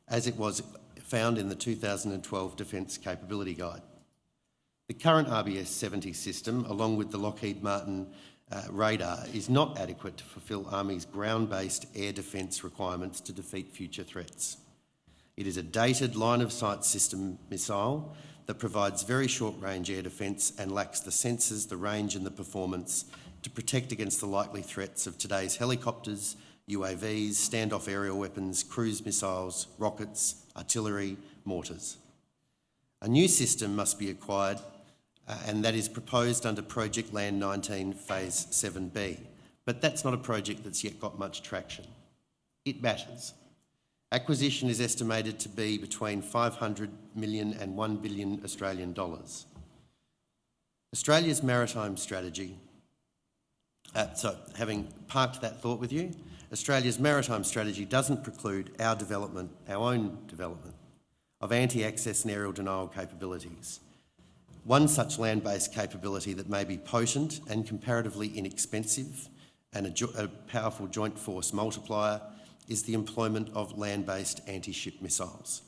as it was found in the 2012 Defence Capability Guide. The current RBS-70 system, along with the Lockheed Martin radar, is not adequate to fulfil Army's ground-based air defence requirements to defeat future threats. It is a dated line-of-sight system missile that provides very short-range air defence and lacks the sensors, the range and the performance to protect against the likely threats of today's helicopters, UAVs, standoff aerial weapons, cruise missiles, rockets, artillery, mortars. A new system must be acquired and that is proposed under Project Land 19 Phase 7B, but that's not a project that's yet got much traction. It matters. Acquisition is estimated to be between 500 million and 1 billion Australian dollars. Australia's maritime strategy, having parked that thought with you, Australia's maritime strategy doesn't preclude our own development, of anti-access and aerial denial capabilities. One such land-based capability that may be potent and comparatively inexpensive and a powerful joint force multiplier is the employment of land-based anti-ship missiles.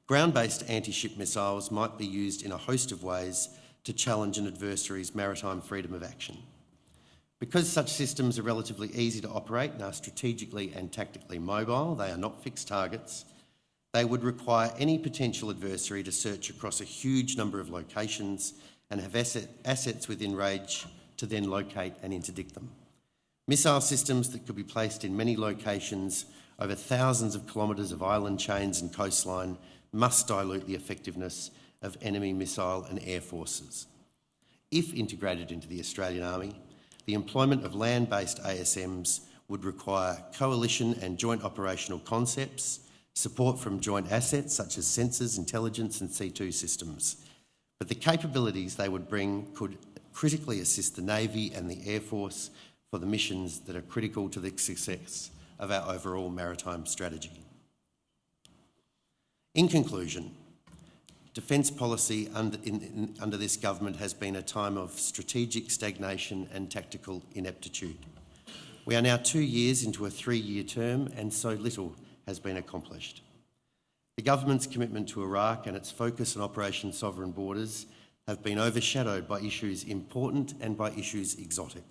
Ground-based anti-ship missiles might be used in a host of ways to challenge an adversary's maritime freedom of action. Because such systems are relatively easy to operate and are strategically and tactically mobile, they are not fixed targets, they would require any potential adversary to search across a huge number of locations and have assets within range to then locate and interdict them. Missile systems that could be placed in many locations over thousands of kilometres of island chains and coastline must dilute the effectiveness of enemy missile and air forces. If integrated into the Australian Army, the employment of land-based ASMs would require coalition and joint operational concepts, support from joint assets such as sensors, intelligence and C2 systems. But the capabilities they would bring could critically assist the Navy and the Air Force for the missions that are critical to the success of our overall maritime strategy. In conclusion, defence policy under this government has been a time of strategic stagnation and tactical ineptitude. We are now 2 years into a 3-year term and so little has been accomplished. The government's commitment to Iraq and its focus on Operation Sovereign Borders have been overshadowed by issues important and by issues exotic,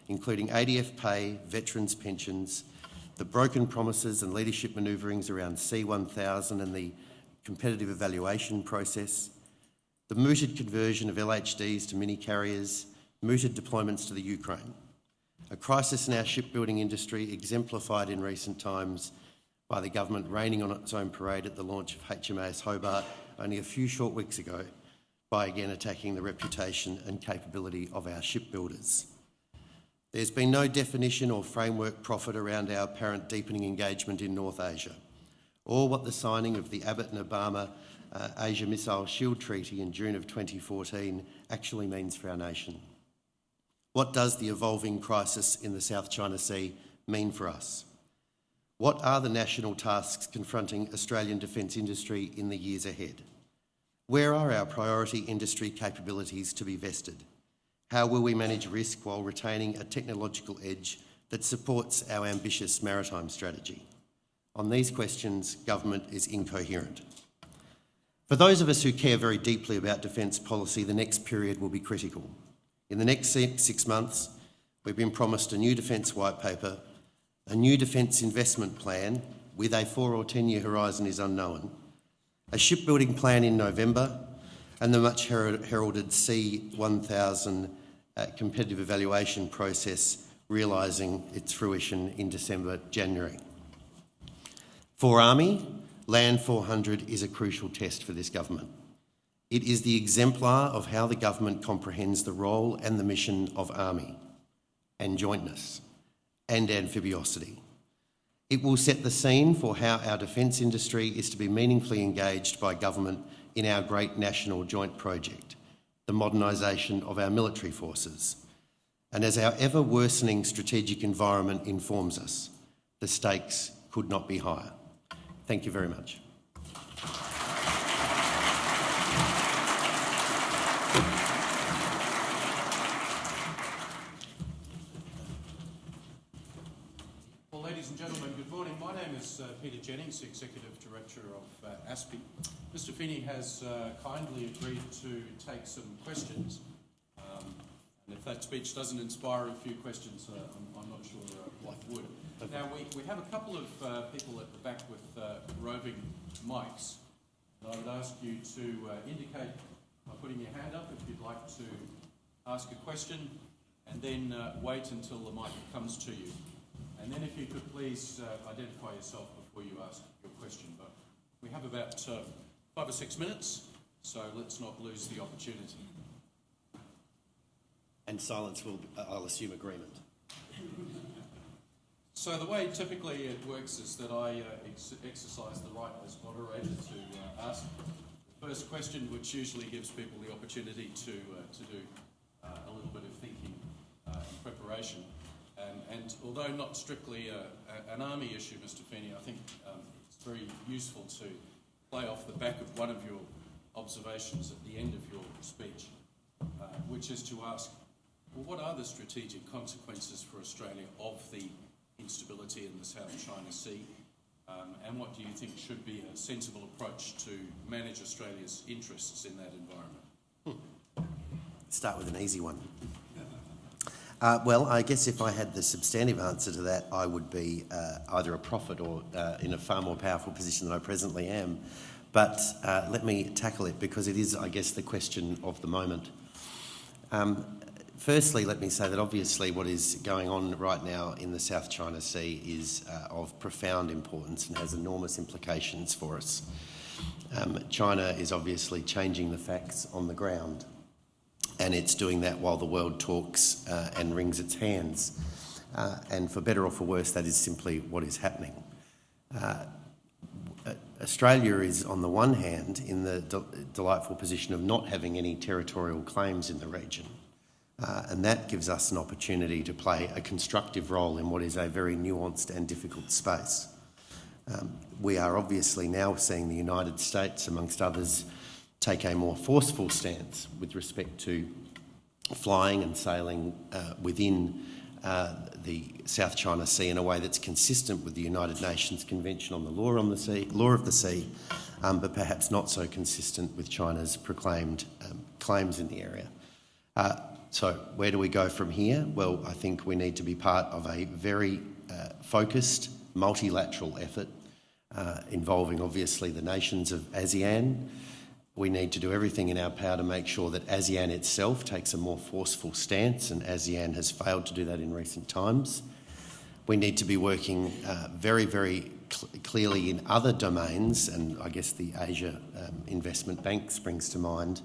including ADF pay, veterans' pensions, the broken promises and leadership manoeuvrings around C-1000 and the competitive evaluation process, the mooted conversion of LHDs to mini-carriers, mooted deployments to the Ukraine, a crisis in our shipbuilding industry exemplified in recent times by the government raining on its own parade at the launch of HMAS Hobart only a few short weeks ago by again attacking the reputation and capability of our shipbuilders. There's been no definition or framework profit around our apparent deepening engagement in North Asia, or what the signing of the Abbott and Obama Asia Missile Shield Treaty in June of 2014 actually means for our nation. What does the evolving crisis in the South China Sea mean for us? What are the national tasks confronting Australian defence industry in the years ahead? Where are our priority industry capabilities to be vested? How will we manage risk while retaining a technological edge that supports our ambitious maritime strategy? On these questions, government is incoherent. For those of us who care very deeply about defence policy, the next period will be critical. In the next 6 months, we've been promised a new defence white paper, a new defence investment plan with a 4 or 10-year horizon is unknown, a shipbuilding plan in November, and the much heralded C-1000 competitive evaluation process realising its fruition in December, January. For Army, Land 400 is a crucial test for this government. It is the exemplar of how the government comprehends the role and the mission of Army, and jointness, and amphibiosity. It will set the scene for how our defence industry is to be meaningfully engaged by government in our great national joint project, the modernisation of our military forces. And as our ever-worsening strategic environment informs us, the stakes could not be higher. Thank you very much. Well, ladies and gentlemen, good morning. My name is Peter Jennings, Executive Director of ASPI. Mr. Feeney has kindly agreed to take some questions. And if that speech doesn't inspire a few questions, I'm not sure what would. Now, we have a couple of people at the back with roving mics. And I would ask you to indicate by putting your hand up if you'd like to ask a question, and then wait until the mic comes to you. And then if you could please identify yourself before you ask your question. But we have about 5 or 6 minutes, so let's not lose the opportunity. And silence will, I'll assume, agreement. So the way typically it works is that I exercise the right as moderator to ask the first question, which usually gives people the opportunity to do a little bit of thinking in preparation. And although not strictly an army issue, Mr. Feeney, I think it's very useful to play off the back of one of your observations at the end of your speech, which is to ask, well, what are the strategic consequences for Australia of the instability in the South China Sea? And what do you think should be a sensible approach to manage Australia's interests in that environment? Start with an easy one. Well, I guess if I had the substantive answer to that, I would be either a prophet or in a far more powerful position than I presently am. But let me tackle it because it is, I guess, the question of the moment. Firstly, let me say that obviously what is going on right now in the South China Sea is of profound importance and has enormous implications for us. China is obviously changing the facts on the ground, and it's doing that while the world talks and wrings its hands. And for better or for worse, that is simply what is happening. Australia is, on the one hand, in the delightful position of not having any territorial claims in the region. And that gives us an opportunity to play a constructive role in what is a very nuanced and difficult space. We are obviously now seeing the United States, amongst others, take a more forceful stance with respect to flying and sailing within the South China Sea in a way that's consistent with the United Nations Convention on the Law of the Sea, but perhaps not so consistent with China's proclaimed claims in the area. So where do we go from here? Well, I think we need to be part of a very focused multilateral effort involving obviously the nations of ASEAN. We need to do everything in our power to make sure that ASEAN itself takes a more forceful stance, and ASEAN has failed to do that in recent times. We need to be working very, very clearly in other domains, and I guess the Asia Investment Bank springs to mind,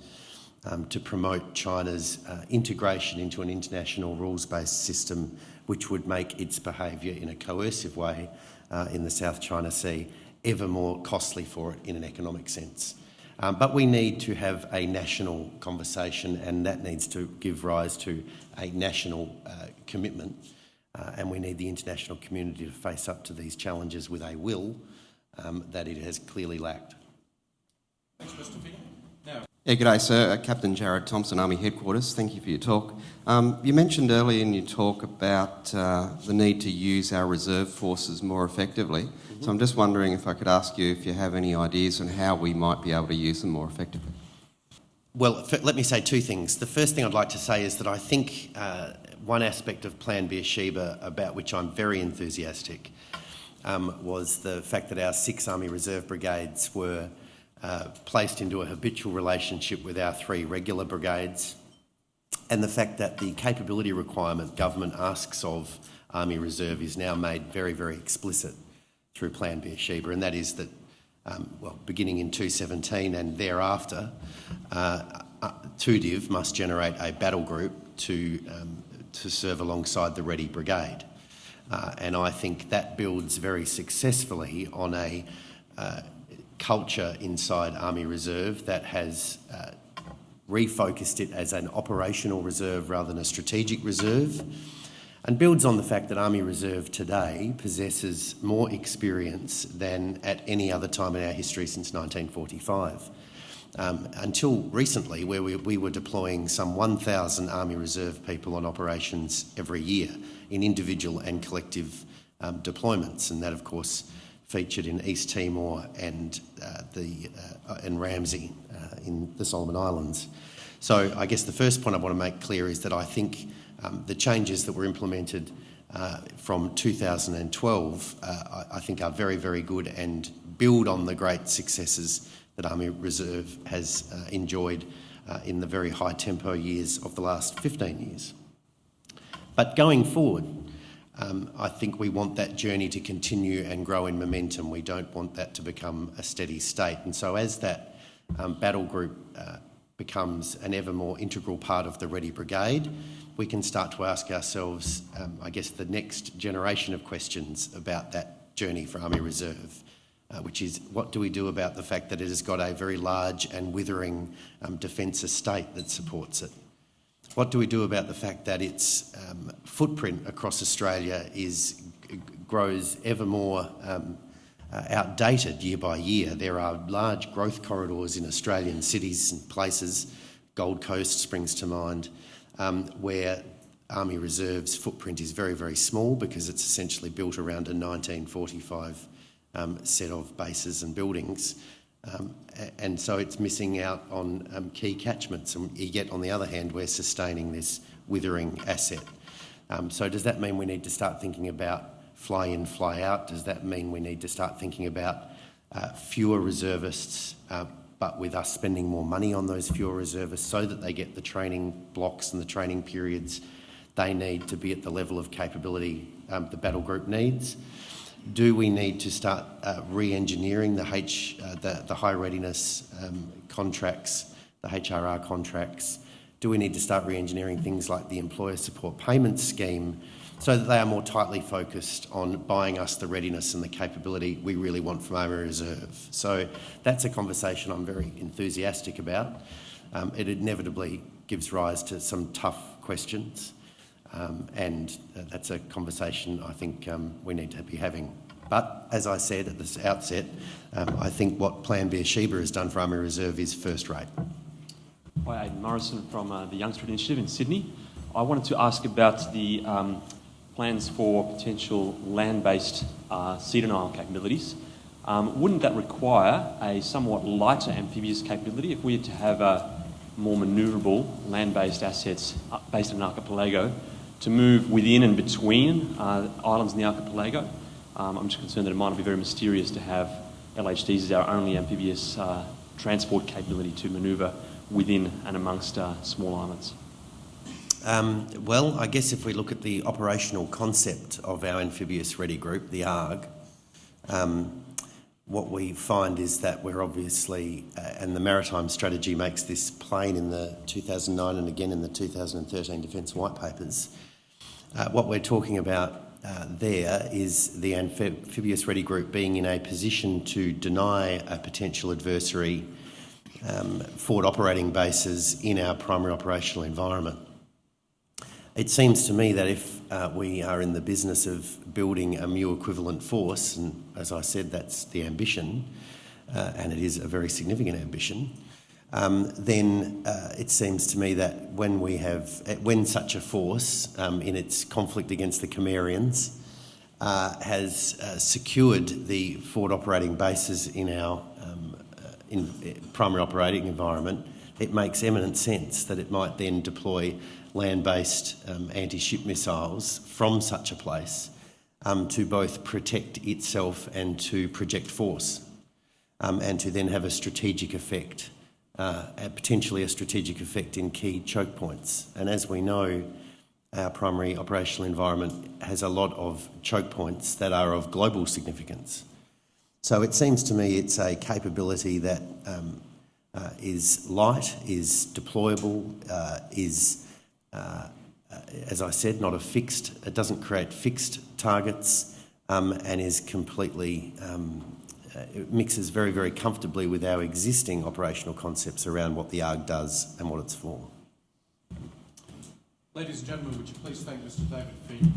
to promote China's integration into an international rules-based system which would make its behaviour in a coercive way in the South China Sea ever more costly for it in an economic sense. But we need to have a national conversation, and that needs to give rise to a national commitment, and we need the international community to face up to these challenges with a will that it has clearly lacked. Thanks, Mr. Feeney. Now, Yeah, g'day sir. Captain Jared Thompson, Army Headquarters. Thank you for your talk. You mentioned earlier in your talk about the need to use our reserve forces more effectively. Mm-hmm. So I'm just wondering if I could ask you if you have any ideas on how we might be able to use them more effectively. Well, let me say two things. The first thing I'd like to say is that I think one aspect of Plan Beersheba about which I'm very enthusiastic was the fact that our 6 Army Reserve Brigades were placed into a habitual relationship with our 3 regular brigades, and the fact that the capability requirement government asks of Army Reserve is now made very, very explicit through Plan Beersheba, and that is that, beginning in 2017 and thereafter, TUDIV must generate a battle group to serve alongside the Ready Brigade. And I think that builds very successfully on a culture inside Army Reserve that has refocused it as an operational reserve rather than a strategic reserve, and builds on the fact that Army Reserve today possesses more experience than at any other time in our history since 1945. Until recently, where we were deploying some 1,000 Army Reserve people on operations every year in individual and collective deployments, and that of course featured in East Timor and Ramsey in the Solomon Islands. So I guess the first point I want to make clear is that I think the changes that were implemented from 2012 I think are very, very good and build on the great successes that Army Reserve has enjoyed in the very high tempo years of the last 15 years. But going forward, I think we want that journey to continue and grow in momentum. We don't want that to become a steady state. And so as that battle group becomes an ever more integral part of the Ready Brigade, we can start to ask ourselves, I guess, the next generation of questions about that journey for Army Reserve, which is, what do we do about the fact that it has got a very large and withering defence estate that supports it? What do we do about the fact that its footprint across Australia grows ever more outdated year by year? There are large growth corridors in Australian cities and places, Gold Coast springs to mind, where Army Reserve's footprint is very, very small because it's essentially built around a 1945 set of bases and buildings. And so it's missing out on key catchments, and yet on the other hand we're sustaining this withering asset. So does that mean we need to start thinking about fly in, fly out? Does that mean we need to start thinking about fewer reservists, but with us spending more money on those fewer reservists so that they get the training blocks and the training periods they need to be at the level of capability the battle group needs? Do we need to start re-engineering the high readiness contracts, the HRR contracts? Do we need to start re-engineering things like the employer support payment scheme so that they are more tightly focused on buying us the readiness and the capability we really want from Army Reserve? So that's a conversation I'm very enthusiastic about. It inevitably gives rise to some tough questions, and that's a conversation I think we need to be having. But as I said at the outset, I think what Plan Beersheba has done for Army Reserve is first rate. Hi, Aidan Morrison from the Youngster Initiative in Sydney. I wanted to ask about the plans for potential land-based sea denial capabilities. Wouldn't that require a somewhat lighter amphibious capability if we had to have more manoeuvrable land-based assets based in an archipelago to move within and between islands in the archipelago? I'm just concerned that it might not be very mysterious to have LHDs as our only amphibious transport capability to manoeuvre within and amongst small islands. Well, I guess if we look at the operational concept of our amphibious ready group, the ARG, what we find is that we're obviously, and the maritime strategy makes this plain in the 2009 and again in the 2013 Defence White Papers, what we're talking about there is the amphibious ready group being in a position to deny a potential adversary forward operating bases in our primary operational environment. It seems to me that if we are in the business of building a MU equivalent force, and as I said, that's the ambition, and it is a very significant ambition, then it seems to me that when such a force, in its conflict against the Cimmerians, has secured the forward operating bases in our primary operating environment, it makes eminent sense that it might then deploy land-based anti-ship missiles from such a place to both protect itself and to project force, and to then have a strategic effect, potentially a strategic effect in key choke points. And as we know, our primary operational environment has a lot of choke points that are of global significance. So it seems to me it's a capability that is light, is deployable, is as I said, not a fixed, it doesn't create fixed targets, and is completely, it mixes very, very comfortably with our existing operational concepts around what the ARG does and what it's for. Ladies and gentlemen, would you please thank Mr. David Feeney.